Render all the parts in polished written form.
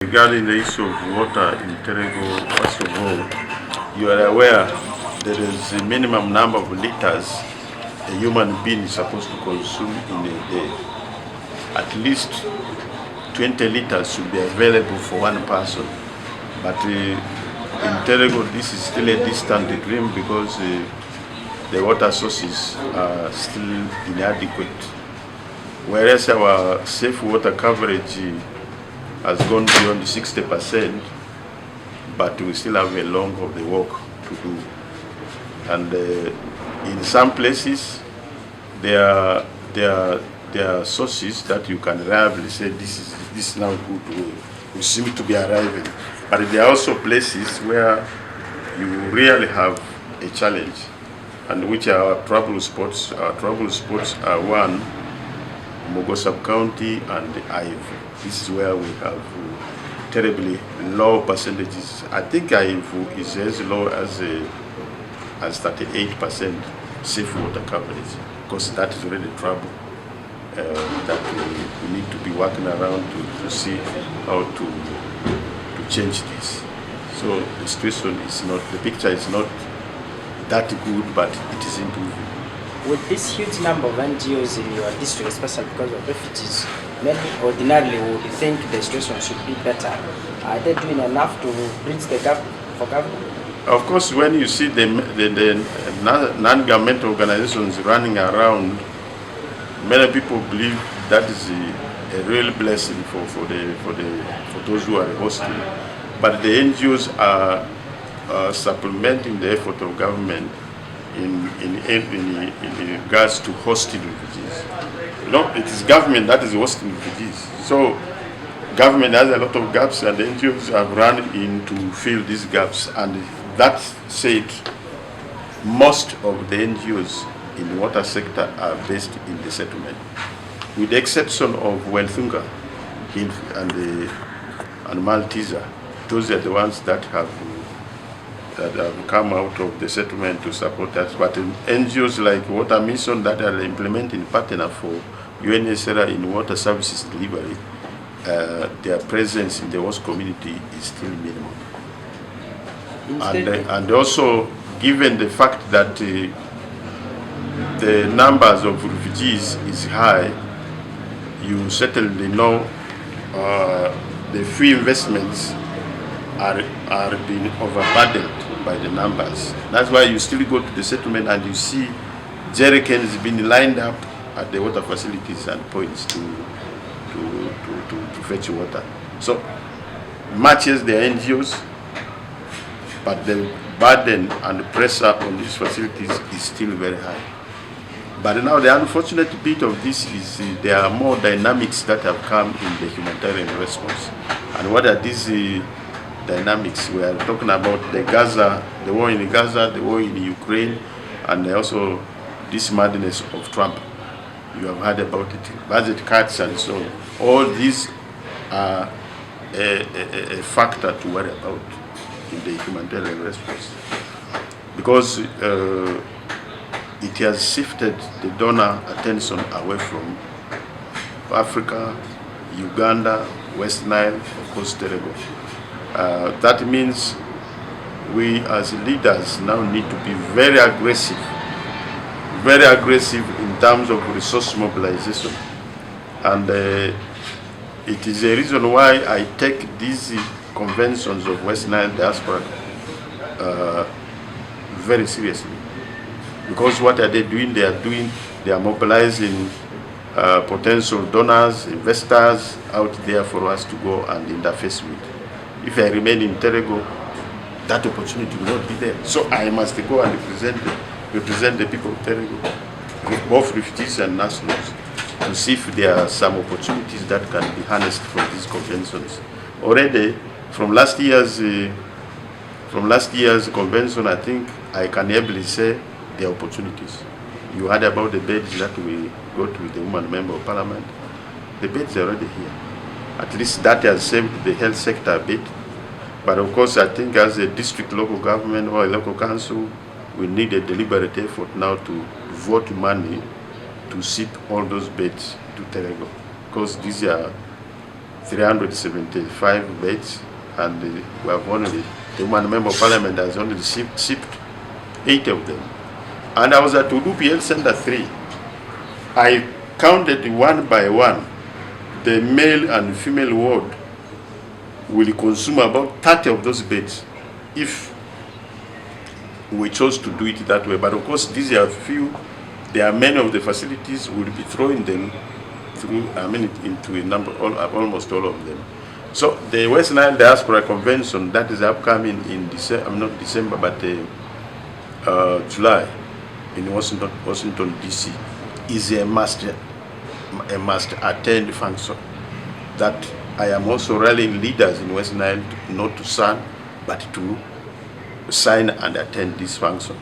Regarding the issue of water in Terego, first of all, you are aware there is a minimum number of liters a human being is supposed to consume in a day. At least 20 liters should be available for one person. But in Terego, this is still a distant dream because the water sources are still inadequate. Whereas our safe water coverage has gone beyond 60%, but we still have a long of the work to do. And in some places, there are sources that you can reliably say this is now good. We seem to be arriving, but there are also places where you really have a challenge, and which are our trouble spots. Our trouble spots are one, Mogo Sub-County and Ivu. This is where we have terribly low percentages. I think Ivu is as low as 38% safe water coverage, because that is already trouble that we need to be working around to see how to change this. So the situation is not, the picture is not that good, but it is improving. With this huge number of NGOs in your district, especially because of refugees, many ordinarily would think the situation should be better. Are they doing enough to bridge the gap for government? Of course, when you see the non-governmental organizations running around, many people believe that is a real blessing for those who are hosting. But the NGOs are supplementing the effort of government in regards to hosting refugees. You know, it is government that is hosting refugees. So government has a lot of gaps, and the NGOs have run in to fill these gaps. And that said, most of the NGOs in the water sector are based in the settlement, with the exception of Welthunga and Malteser. Those are the ones that have come out of the settlement to support us. But NGOs like Water Mission that are implementing partner for UNHCR in water services delivery, their presence in the host community is still minimal. And also, given the fact that the numbers of refugees is high, you certainly know the free investments are being overburdened by the numbers. That's why you still go to the settlement and you see jerrycans being lined up at the water facilities and points to fetch water. So much as the NGOs, but the burden and the pressure on these facilities is still very high. But now the unfortunate bit of this is there are more dynamics that have come in the humanitarian response. And what are these dynamics? We are talking about the war in Gaza, the war in Ukraine, and also this madness of Trump. You have heard about it, budget cuts and so on. All these are a factor to worry about in the humanitarian response, because it has shifted the donor attention away from Africa, Uganda, West Nile, of course, Terego. That means we as leaders now need to be very aggressive in terms of resource mobilization. And it is a reason why I take these conventions of West Nile diaspora very seriously. Because what are they doing? They are mobilizing potential donors, investors out there for us to go and interface with. If I remain in Terego, that opportunity will not be there. So I must go and represent the people of Terego, both refugees and nationals, to see if there are some opportunities that can be harnessed from these conventions. Already, from last year's convention, I think I can ably say there are opportunities. You heard about the beds that we got with the woman member of parliament. The beds are already here. At least that has saved the health sector a bit. But of course, I think as a district local government or a local council, we need a deliberate effort now to vote money to ship all those beds to Terego, because these are 375 beds, and we have only, the one member of parliament has only received 8 of them. And I was at Udupi Health Center 3. I counted one by one. The male and female ward will consume about 30 of those beds if we chose to do it that way. But of course, these are few. There are many of the facilities will be throwing them through, into a number, almost all of them. So the West Nile Diaspora Convention that is upcoming in December, not December, but July in Washington DC, is a must attend function that I am also rallying leaders in West Nile not to sign, but to sign and attend this function.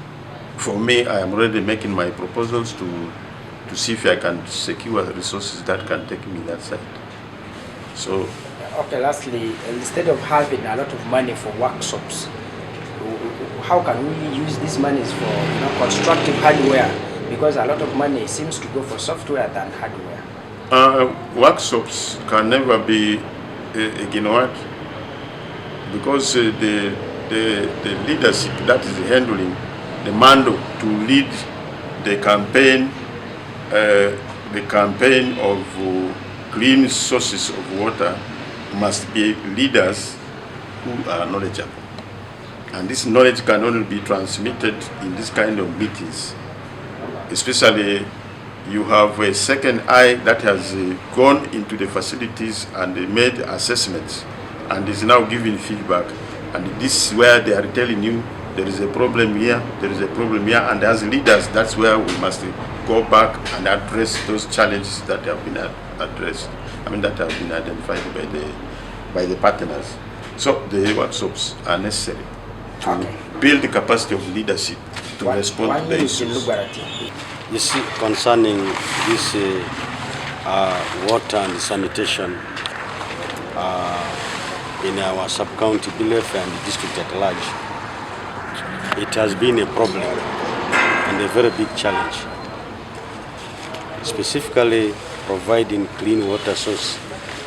For me, I am already making my proposals to see if I can secure resources that can take me that side. So, okay, lastly, instead of having a lot of money for workshops, how can we use these monies for constructive hardware? Because a lot of money seems to go for software than hardware. Workshops can never be ignored, because the leadership that is handling the mandate to lead the campaign of clean sources of water must be leaders who are knowledgeable. And this knowledge can only be transmitted in this kind of meetings. Especially, you have a second eye that has gone into the facilities and made assessments and is now giving feedback. And this is where they are telling you there is a problem here, there is a problem here, and as leaders, that's where we must go back and address those challenges that have been addressed. That have been identified by the partners. So the workshops are necessary to build the capacity of leadership to respond to the issues. You see, concerning this water and sanitation in our sub-county Bilefe and the district at large, it has been a problem and a very big challenge, specifically providing clean water source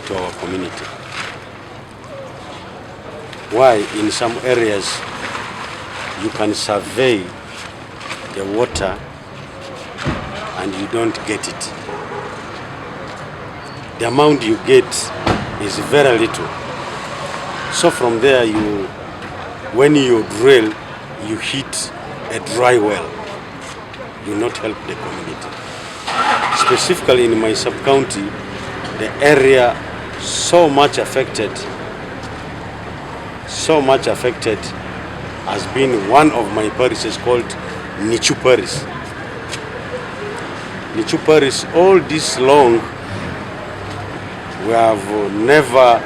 to our community. Why in some areas you can survey the water and you don't get it. The amount you get is very little. So from there, when you drill, you hit a dry well. You not help the community. Specifically in my sub-county, the area so much affected has been one of my parishes called Nichu Parish. Nichu Parish, all this long, we have never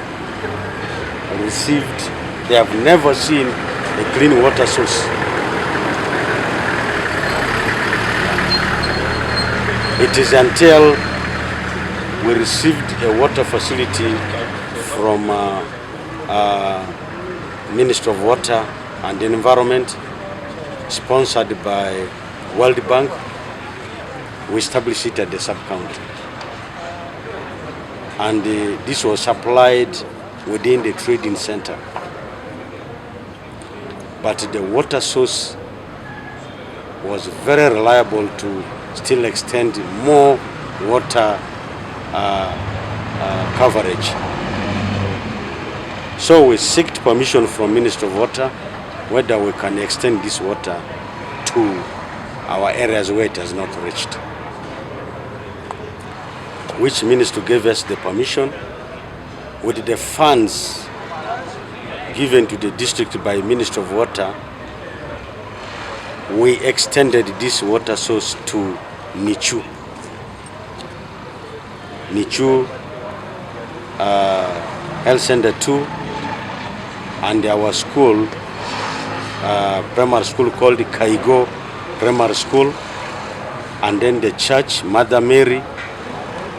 received, they have never seen a clean water source. It is until we received a water facility from Ministry of Water and Environment, sponsored by World Bank, we established it at the sub-county. And this was supplied within the trading center. But the water source was very reliable to still extend more water coverage. So we sought permission from Ministry of Water whether we can extend this water to our areas where it has not reached, which Ministry gave us the permission. With the funds given to the district by Ministry of Water, we extended this water source to Nichu. Nichu Health Center 2 and our school, primary school called Kaigo Primary School, and then the church, Mother Mary,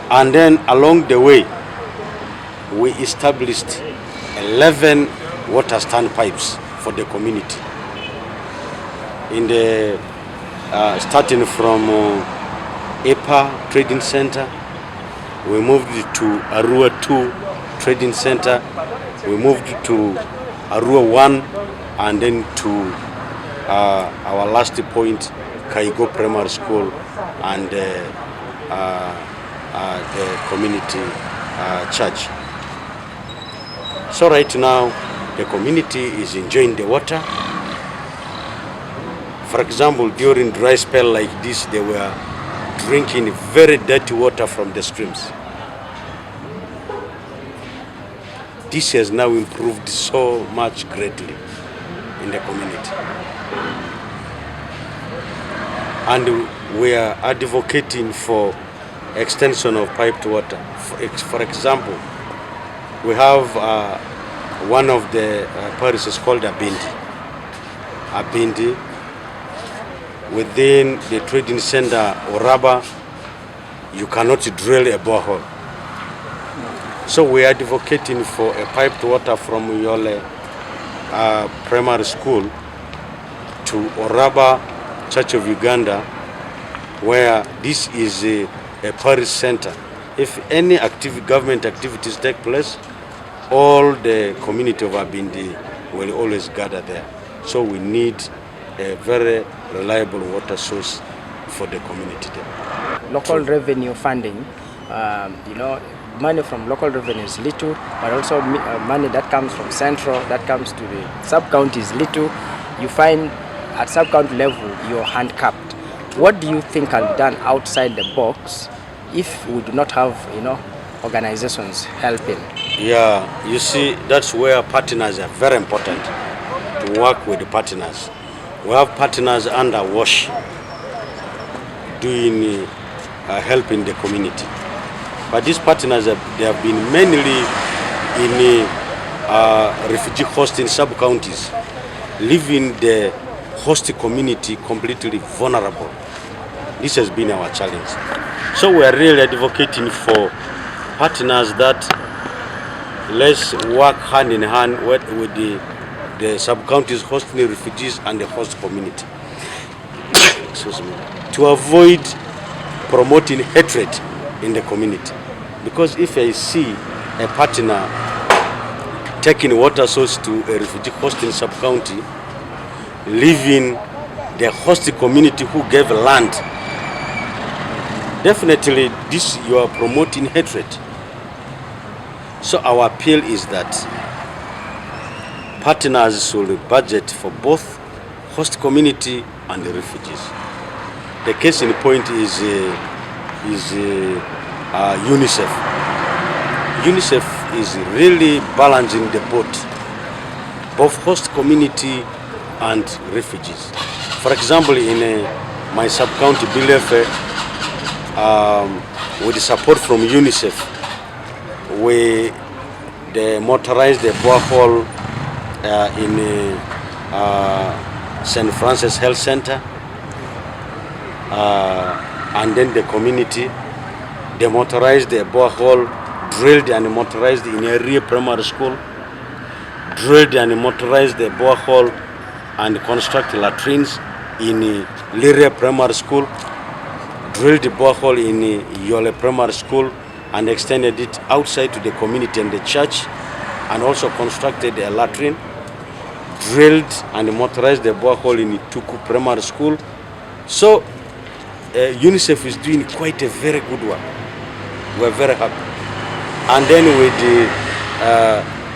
and then along the way we established 11 water standpipes for the community. In the starting from EPA Trading Center, we moved to Arua 2 trading center. We moved to Arua 1 and then to our last point, Kaigo Primary School and the community church. So right now, the community is enjoying the water. For example, during dry spell like this, they were drinking very dirty water from the streams. This has now improved so much greatly in the community. And we are advocating for extension of piped water. For example, we have one of the parishes called Abindi. Abindi, within the trading center Oraba, you cannot drill a borehole. So we are advocating for a piped water from Yole Primary School to Oraba Church of Uganda, where this is a parish center. If any government activities take place, all the community of Abindi will always gather there. So we need a very reliable water source for the community there. Local revenue funding, money from local revenue is little, but also money that comes from central, that comes to the sub-county is little. You find at sub-county level, you're handicapped. What do you think can be done outside the box if we do not have, organizations helping? Yeah, you see, that's where partners are very important, to work with the partners. We have partners under WASH doing helping the community. But these partners, they have been mainly in refugee hosting sub-counties, leaving the host community completely vulnerable. This has been our challenge. So we are really advocating for partners that let's work hand in hand with the sub-counties hosting the refugees and the host community. Excuse me. To avoid promoting hatred in the community. Because if I see a partner taking water source to a refugee hosting sub-county, leaving the host community who gave land, definitely this you are promoting hatred. So our appeal is that partners should budget for both host community and the refugees. The case in point is UNICEF. UNICEF is really balancing the both host community and refugees. For example, in my sub-county Bilefe, with the support from UNICEF, they motorized the borehole in St. Francis Health Center, and then the community, they motorized the borehole, drilled and motorized in area primary school, drilled and motorized the borehole and constructed latrines in Liria Primary School, drilled the borehole in Yole Primary School and extended it outside to the community and the church, and also constructed a latrine, drilled and motorized the borehole in Tuku Primary School. So UNICEF is doing quite a very good work. We're very happy. And then with the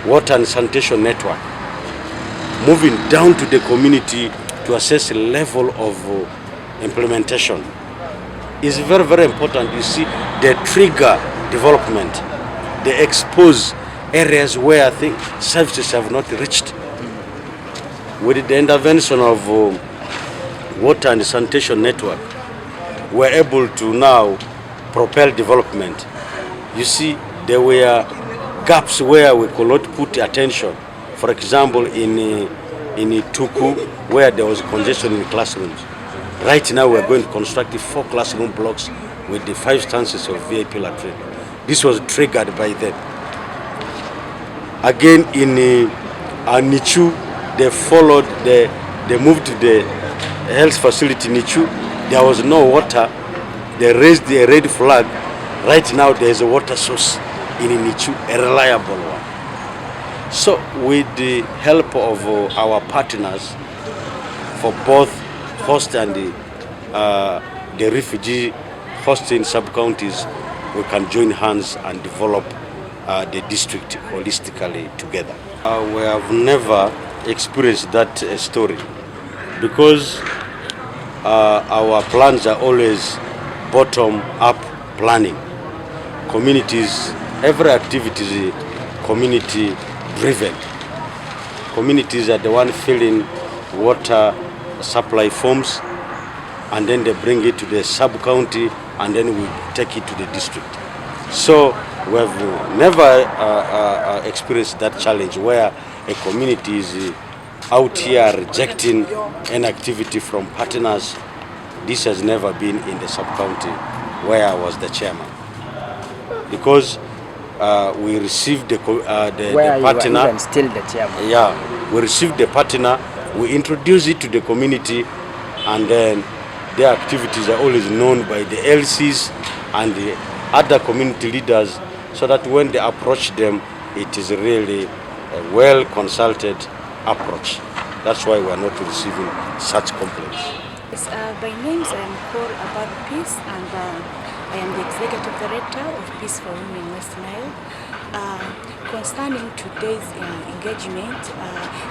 water and sanitation network, moving down to the community to assess the level of implementation is very, very important. You see, they trigger development. They expose areas where I think services have not reached. With the intervention of water and sanitation network, we're able to now propel development. You see, there were gaps where we could not put attention. For example, in Tuku, where there was congestion in classrooms. Right now, we're going to construct 4 classroom blocks with the 5 stances of VIP latrine. This was triggered by them. Again, in Nichu, they moved to the health facility Nichu. There was no water. They raised the red flag. Right now, there is a water source in Nichu, a reliable one. So with the help of our partners for both host and the refugee hosting sub-counties, we can join hands and develop the district holistically together. We have never experienced that story because our plans are always bottom-up planning. Communities, every activity is community-driven. Communities are the one filling water supply forms, and then they bring it to the sub-county, and then we take it to the district. So we have never experienced that challenge where a community is out here rejecting an activity from partners. This has never been in the sub-county where I was the chairman. Because we received the partner. You were even still the chairman. Yeah, we received the partner, we introduce it to the community, and then their activities are always known by the LCs and the other community leaders, so that when they approach them, it is really a well-consulted approach. That's why we are not receiving such complaints. Yes, by names I am called About Peace, and I am the Executive Director of Peace for Women West Nile. Concerning today's engagement,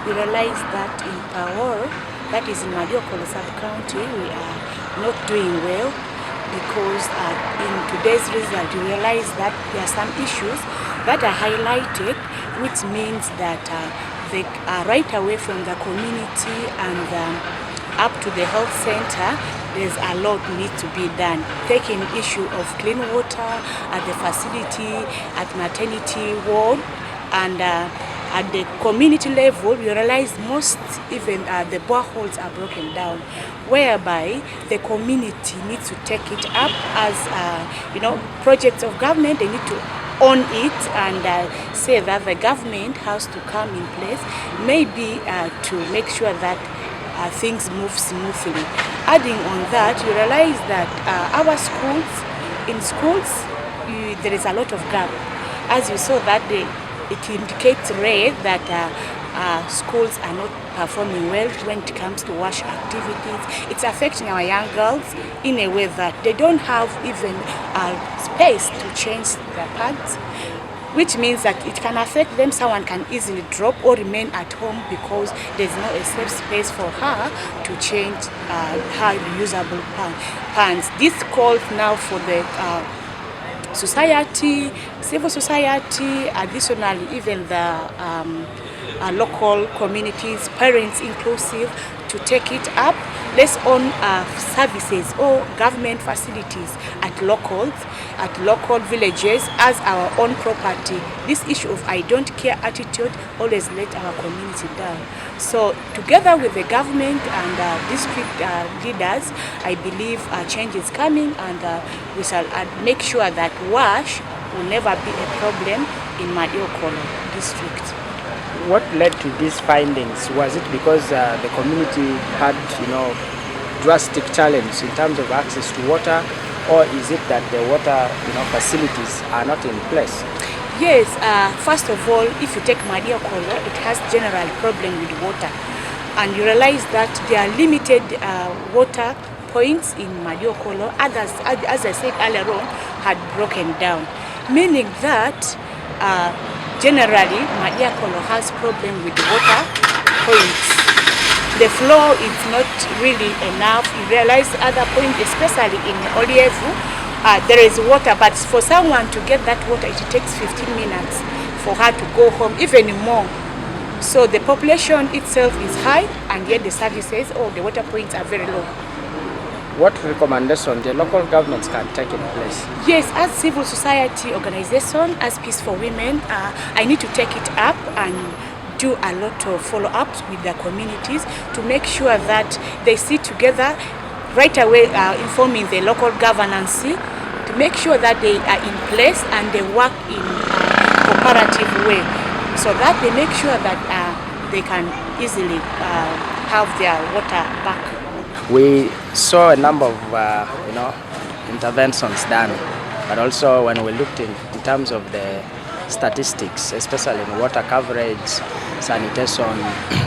we realize that in Pawor, that is in MEDIA-Robsyiti sub-county, we are not doing well because in today's result we realize that there are some issues that are highlighted, which means that they are right away from the community and up to the health center. There's a lot needs to be done. Taking issue of clean water at the facility, at maternity ward, and at the community level, we realize most even the boreholes are broken down, whereby the community needs to take it up as projects of government. They need to own it and say that the government has to come in place, maybe to make sure that things move smoothly. Adding on that, you realize that our schools, there is a lot of gap. As you saw that it indicates red that schools are not performing well when it comes to wash activities. It's affecting our young girls in a way that they don't have even space to change their pads, which means that it can affect them. Someone can easily drop or remain at home because there's no a safe space for her to change her reusable pants. This calls now for the society, civil society, additionally even the local communities, parents inclusive, to take it up. Let's own services or government facilities at local villages as our own property. This issue of I don't care attitude always let our community down. So together with the government and district leaders, I believe change is coming, and we shall make sure that wash will never be a problem in MEDIA-Robsyiti district. What led to these findings? Was it because the community had, drastic challenge in terms of access to water, or is it that the water, facilities are not in place? Yes. First of all, if you take MEDIA-Robsyiti, it has general problem with water, and you realize that there are limited water points in MEDIA-Robsyiti. Others, as I said earlier on, had broken down, meaning that. Generally, MEDIA-Robsyiti has problem with water points. The flow is not really enough. You realize other points, especially in Olievu, there is water, but for someone to get that water, it takes 15 minutes for her to go home, even more. So the population itself is high, and yet the services or the water points are very low. What recommendation the local governments can take in place? Yes, as civil society organization, as Peace for Women, I need to take it up and do a lot of follow-ups with the communities to make sure that they sit together right away, informing the local governance to make sure that they are in place and they work in a cooperative way, so that they make sure that they can easily have their water back. We saw a number of interventions done, but also when we looked in terms of the statistics, especially in water coverage, sanitation.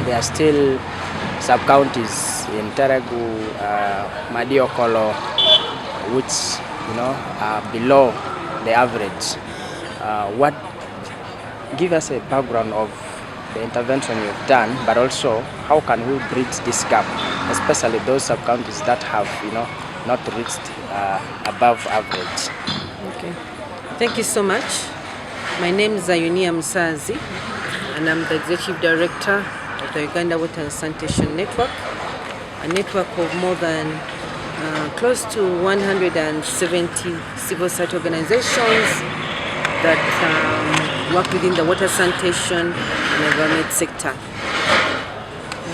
There are still sub-counties in Teregu, Mediokolo, which are below the average. Give us a background of the intervention you've done, but also how can we bridge this gap, especially those sub-counties that have not reached above average. Okay, thank you so much. My name is Ayunia Msazi, and I'm the Executive Director of the Uganda Water and Sanitation Network, a network of more than close to 170 civil society organizations that work within the water, sanitation and environment sector.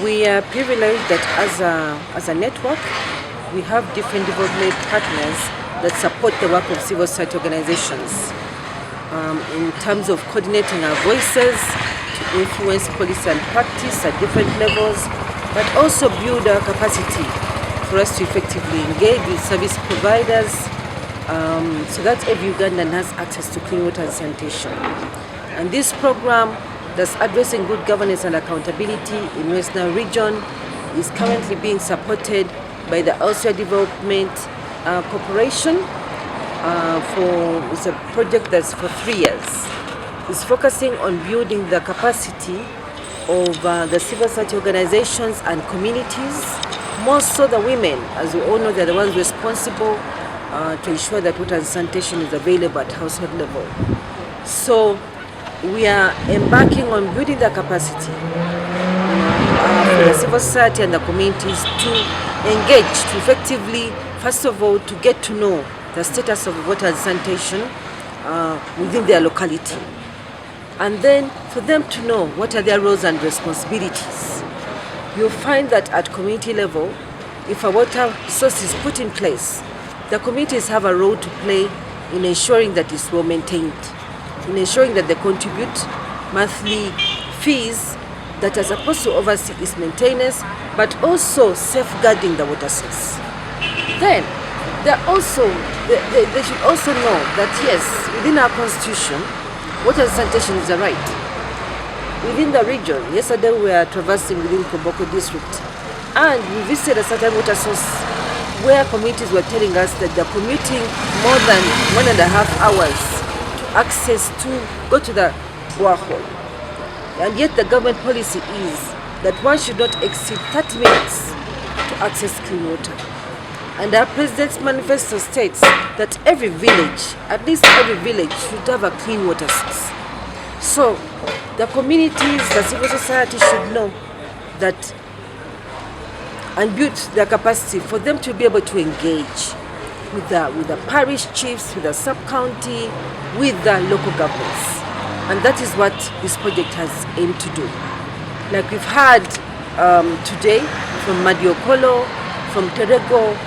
We are privileged that as a network, we have different development partners that support the work of civil society organizations in terms of coordinating our voices to influence policy and practice at different levels, but also build our capacity for us to effectively engage with service providers so that every Ugandan has access to clean water and sanitation. And this program that's addressing good governance and accountability in West Nile region is currently being supported by the Austria Development Corporation. It's a project that's for 3 years. It's focusing on building the capacity of the civil society organizations and communities, more so the women, as we all know they're the ones responsible to ensure that water and sanitation is available at household level. So we are embarking on building the capacity for the civil society and the communities to engage, to effectively, first of all, to get to know the status of water and sanitation within their locality. And then for them to know what are their roles and responsibilities. You'll find that at community level, if a water source is put in place, the communities have a role to play in ensuring that it's well maintained, in ensuring that they contribute monthly fees that are supposed to oversee its maintenance, but also safeguarding the water source. Then, they should also know that yes, within our constitution, water and sanitation is a right. Within the region, yesterday we were traversing within Koboko district, and we visited a certain water source where communities were telling us that they're commuting more than 1.5 hours to go to the borehole. And yet the government policy is that one should not exceed 30 minutes to access clean water. And our president's manifesto states that every village, at least every village, should have a clean water source. So the communities, the civil society should know that and build their capacity for them to be able to engage with the parish chiefs, with the sub-county, with the local governments. And that is what this project has aimed to do. Like we've had today from Mediokolo, from Terego,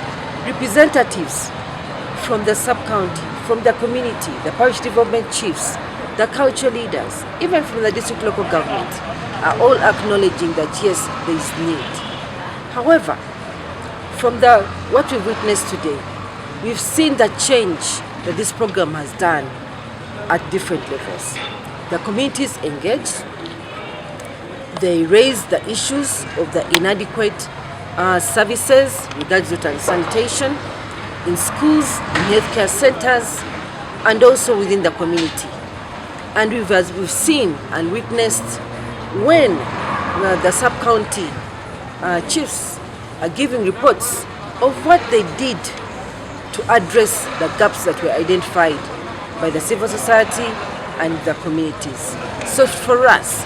representatives from the sub-county, from the community, the parish development chiefs, the culture leaders, even from the district local government, are all acknowledging that yes, there is need. However, from what we've witnessed today, we've seen the change that this program has done at different levels. The communities engaged, they raised the issues of the inadequate services regards water and sanitation in schools, in healthcare centers, and also within the community. And we've seen and witnessed when the sub-county chiefs are giving reports of what they did to address the gaps that were identified by the civil society and the communities. So for us,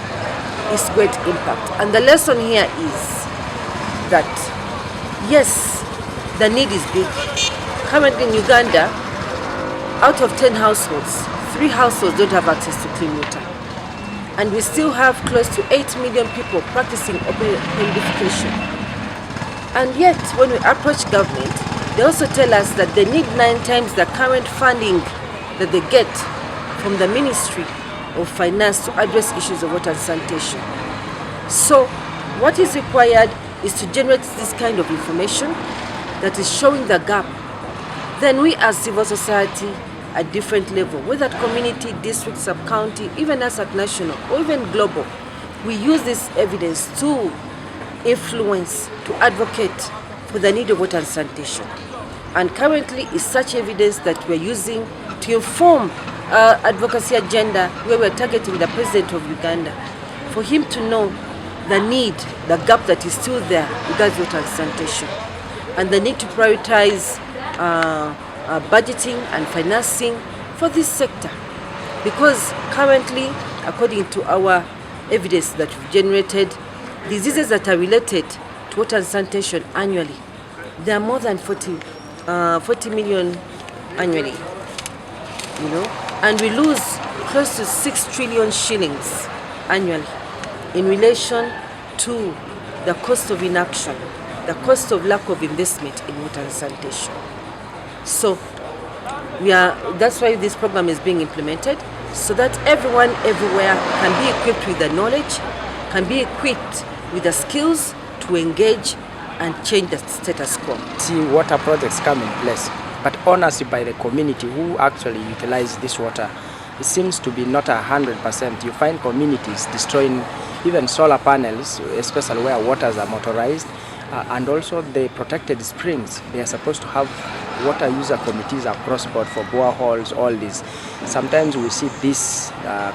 it's great impact. And the lesson here is that, yes, the need is big. Currently in Uganda, out of 10 households, 3 households don't have access to clean water. And we still have close to 8 million people practicing open defecation. And yet, when we approach government, they also tell us that they need 9 times the current funding that they get from the Ministry of Finance to address issues of water and sanitation. So, what is required is to generate this kind of information that is showing the gap. Then we as civil society at different level, whether at community, district, sub-county, even us at national, or even global. We use this evidence to influence, to advocate for the need of water and sanitation. And currently is such evidence that we're using to inform our advocacy agenda, where we're targeting the president of Uganda, for him to know the need, the gap that is still there regards water and sanitation, and the need to prioritize budgeting and financing for this sector. Because currently, according to our evidence that we've generated, diseases that are related to water and sanitation annually, there are more than 40 million annually, you know, and we lose close to 6 trillion shillings annually in relation to the cost of inaction, the cost of lack of investment in water and sanitation. So that's why this program is being implemented, so that everyone everywhere can be equipped with the knowledge, can be equipped with the skills to engage and change the status quo. See water projects come in place, but ownership by the community who actually utilize this water, it seems to be not 100%. You find communities destroying even solar panels, especially where waters are motorized, and also the protected springs. They are supposed to have water user committees across board for boreholes, all this. Sometimes we see this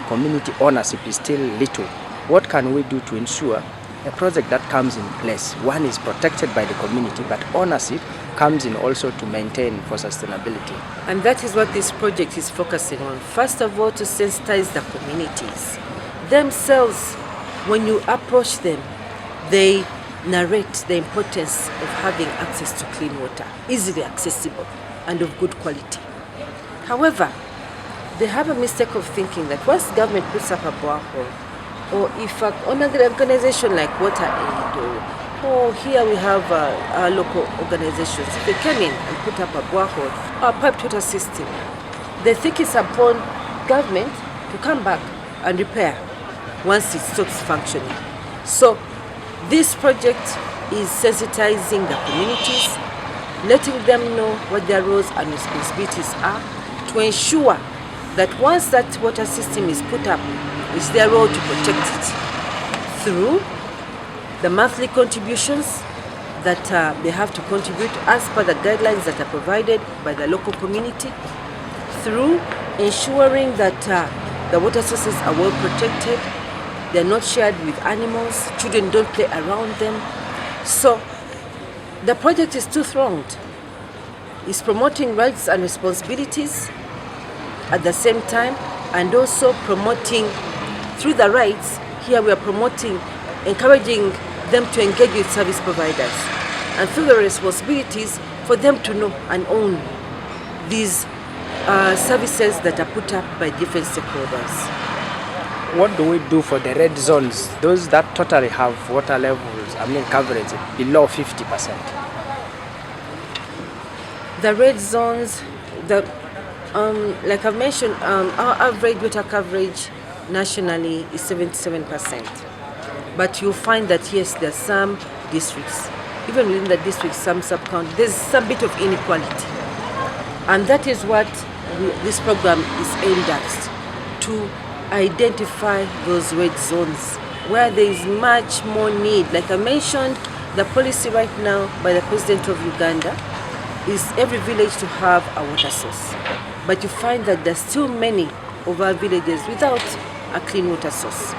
community ownership is still little. What can we do to ensure a project that comes in place, one is protected by the community, but ownership comes in also to maintain for sustainability? And that is what this project is focusing on. First of all, to sensitize the communities themselves. When you approach them, they narrate the importance of having access to clean water, easily accessible and of good quality. However, they have a mistake of thinking that once government puts up a borehole, or if another organization like WaterAid, or here we have our local organizations, if they come in and put up a borehole or a piped water system, they think it's upon government to come back and repair once it stops functioning. So this project is sensitizing the communities, letting them know what their roles and responsibilities are, to ensure that once that water system is put up, it's their role to protect it through the monthly contributions that they have to contribute as per the guidelines that are provided by the local community, through ensuring that the water sources are well protected, they're not shared with animals, children don't play around them. So the project is two-pronged. It's promoting rights and responsibilities at the same time, and also promoting through the rights. Here we are promoting, encouraging them to engage with service providers, and through the responsibilities for them to know and own these services that are put up by different stakeholders. What do we do for the red zones, those that totally have water levels, coverage below 50%? The red zones, like I've mentioned, our average water coverage nationally is 77%. But you'll find that yes, there are some districts, even within the district, some sub-counties, there's some bit of inequality. And that is what this program is aimed at, to identify those red zones where there is much more need. Like I mentioned, the policy right now by the President of Uganda is every village to have a water source. But you find that there's still many of our villages without a clean water source.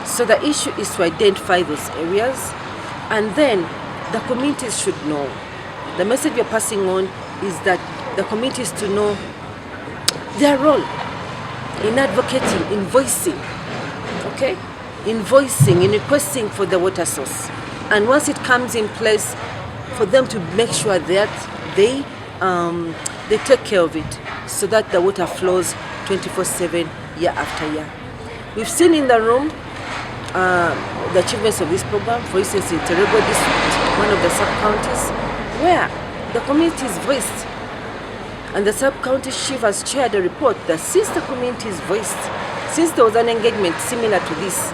So the issue is to identify those areas, and then the communities should know. The message we're passing on is that the communities to know their role in advocating, in voicing, okay? In voicing, in requesting for the water source. And once it comes in place, for them to make sure that they take care of it, so that the water flows 24/7, year after year. We've seen in the room the achievements of this program, for instance, in Terego district, one of the sub-counties, where the community is voiced. And the sub-county chief has shared a report that since the community is voiced, since there was an engagement similar to this,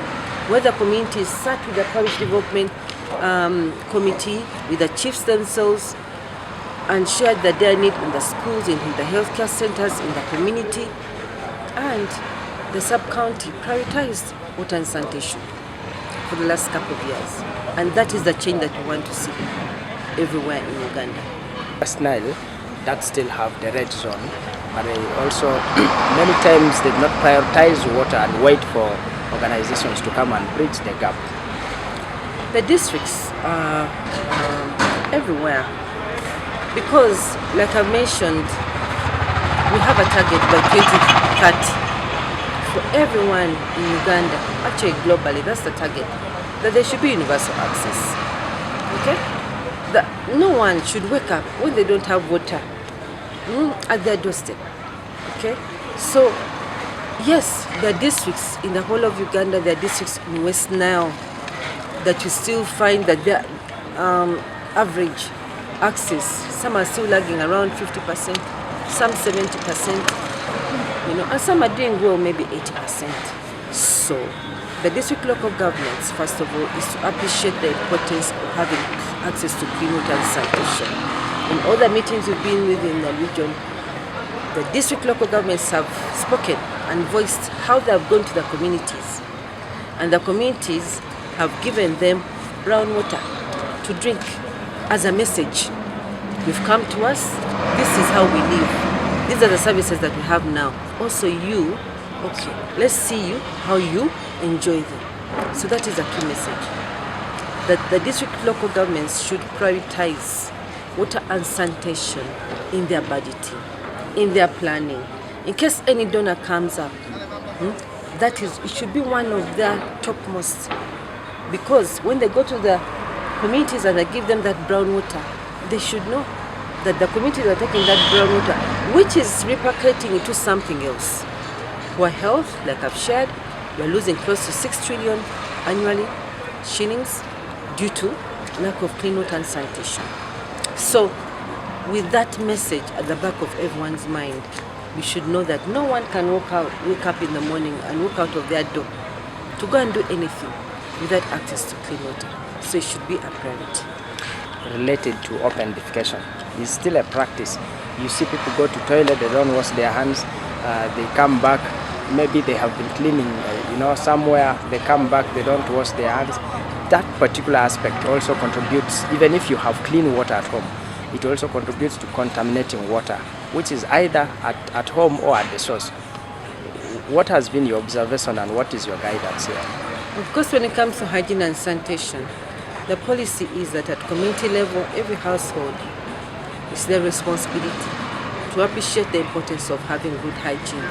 where the communities sat with the parish development committee, with the chiefs themselves, ensured that they are needed in the schools, in the healthcare centers, in the community, and the sub-county prioritized water and sanitation for the last couple of years. And that is the change that we want to see everywhere in Uganda. West Nile, that still have the red zone, but they also many times they do not prioritize water and wait for organizations to come and bridge the gap. The districts are everywhere because, like I mentioned, we have a target by 2030 for everyone in Uganda, actually globally, that's the target, that there should be universal access. Okay? That no one should wake up when they don't have water at their doorstep. Okay? So, yes, there are districts in the whole of Uganda, there are districts in West Nile that you still find that their average access, some are still lagging around 50%, some 70%. And some are doing well, maybe 80%. So, the district local governments, first of all, is to appreciate the importance of having access to clean water and sanitation. In all the meetings we've been with in the region, the district local governments have spoken and voiced how they have gone to the communities. And the communities have given them brown water to drink as a message. You've come to us, this is how we live. These are the services that we have now. Also you, okay, let's see you, how you enjoy them. So that is a key message. That the district local governments should prioritize water and sanitation in their budgeting, in their planning. In case any donor comes up, it should be one of their topmost. Because when they go to the communities and they give them that brown water, they should know that the communities are taking that brown water, which is replicating into something else. For health, like I've shared, we're losing close to 6 trillion annually shillings due to lack of clean water and sanitation. So, with that message at the back of everyone's mind, we should know that no one can wake up in the morning and walk out of their door to go and do anything without access to clean water. So it should be a priority. Related to open defecation, it's still a practice. You see people go to toilet, they don't wash their hands, they come back, maybe they have been cleaning, somewhere, they come back, they don't wash their hands. That particular aspect also contributes, even if you have clean water at home, it also contributes to contaminating water, which is either at home or at the source. What has been your observation and what is your guidance here? Of course, when it comes to hygiene and sanitation, the policy is that at community level, every household, it's their responsibility to appreciate the importance of having good hygiene,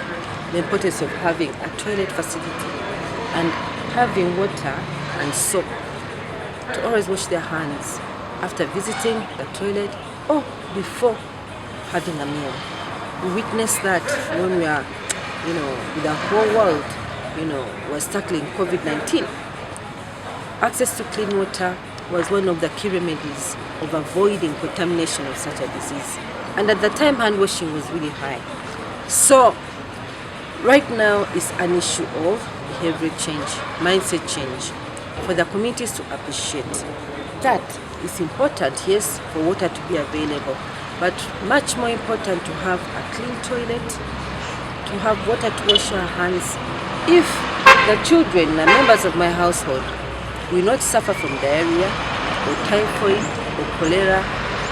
the importance of having a toilet facility, and having water and soap to always wash their hands after visiting the toilet or before having a meal. We witnessed that when we are, with the whole world, was tackling COVID-19. Access to clean water was one of the key remedies of avoiding contamination of such a disease. And at the time, hand washing was really high. So, right now is an issue of behavioral change, mindset change, for the communities to appreciate that it's important, yes, for water to be available, but much more important to have a clean toilet, to have water to wash our hands. If the children, the members of my household, will not suffer from diarrhea or typhoid or cholera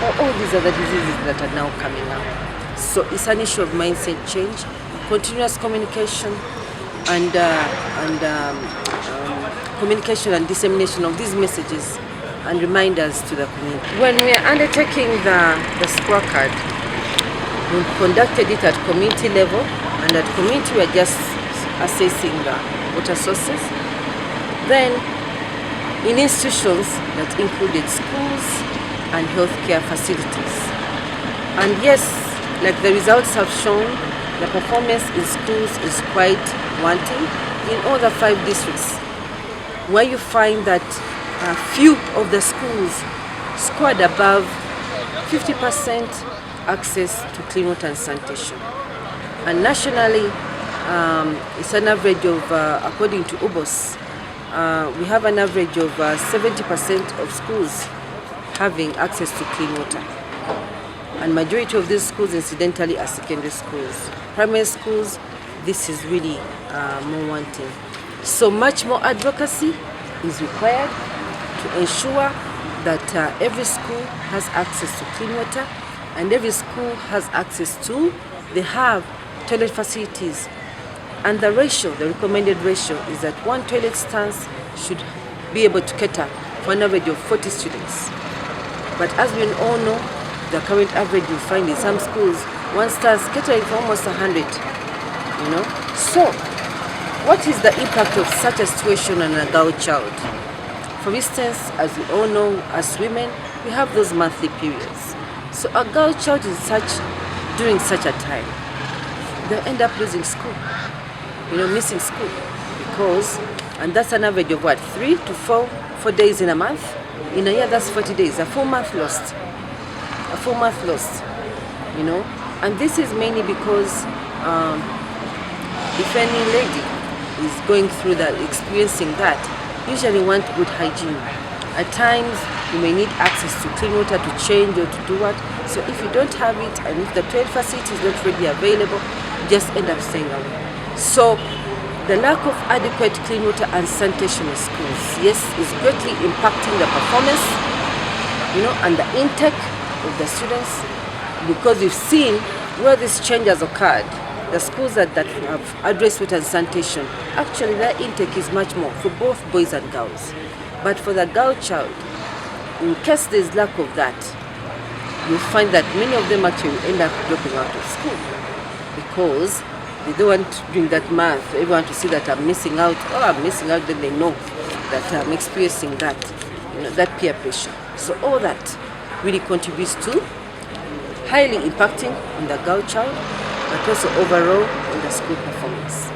or all these other diseases that are now coming out. So it's an issue of mindset change, continuous communication, and communication and dissemination of these messages and reminders to the community. When we are undertaking the scorecard, we conducted it at community level, and at community we are just assessing the water sources. Then in institutions that included schools and healthcare facilities. And yes, like the results have shown, the performance in schools is quite wanting in all the 5 districts, where you find that a few of the schools scored above 50% access to clean water and sanitation. And nationally, it's an average of, according to UBOS, we have an average of 70% of schools having access to clean water. And majority of these schools, incidentally, are secondary schools. Primary schools, this is really more wanting. So much more advocacy is required to ensure that every school has access to clean water, and every school has access to, they have toilet facilities. And the ratio, the recommended ratio, is that one toilet stance should be able to cater for an average of 40 students. But as we all know, the current average you find in some schools, one stance catering for almost 100, you know. So, what is the impact of such a situation on a girl child? For instance, as we all know, as women, we have those monthly periods. So a girl child during such a time, they end up losing school, missing school, because, and that's an average of what, 3 to 4 days in a month. In a year, that's 40 days, a full month lost, And this is mainly because if any lady is going through that, experiencing that, usually want good hygiene. At times, you may need access to clean water to change or to do what. So if you don't have it, and if the toilet facility is not readily available, you just end up staying away. So the lack of adequate clean water and sanitation in schools, yes, is greatly impacting the performance, and the intake of the students, because we've seen where this change has occurred. The schools that have addressed water and sanitation, actually their intake is much more for both boys and girls. But for the girl child, in case there's lack of that, you'll find that many of them actually end up dropping out of school because they don't want during that month everyone to see that I'm missing out. Oh, I'm missing out, then they know that I'm experiencing that, that peer pressure. So all that really contributes to highly impacting on the girl child, but also overall on the school performance.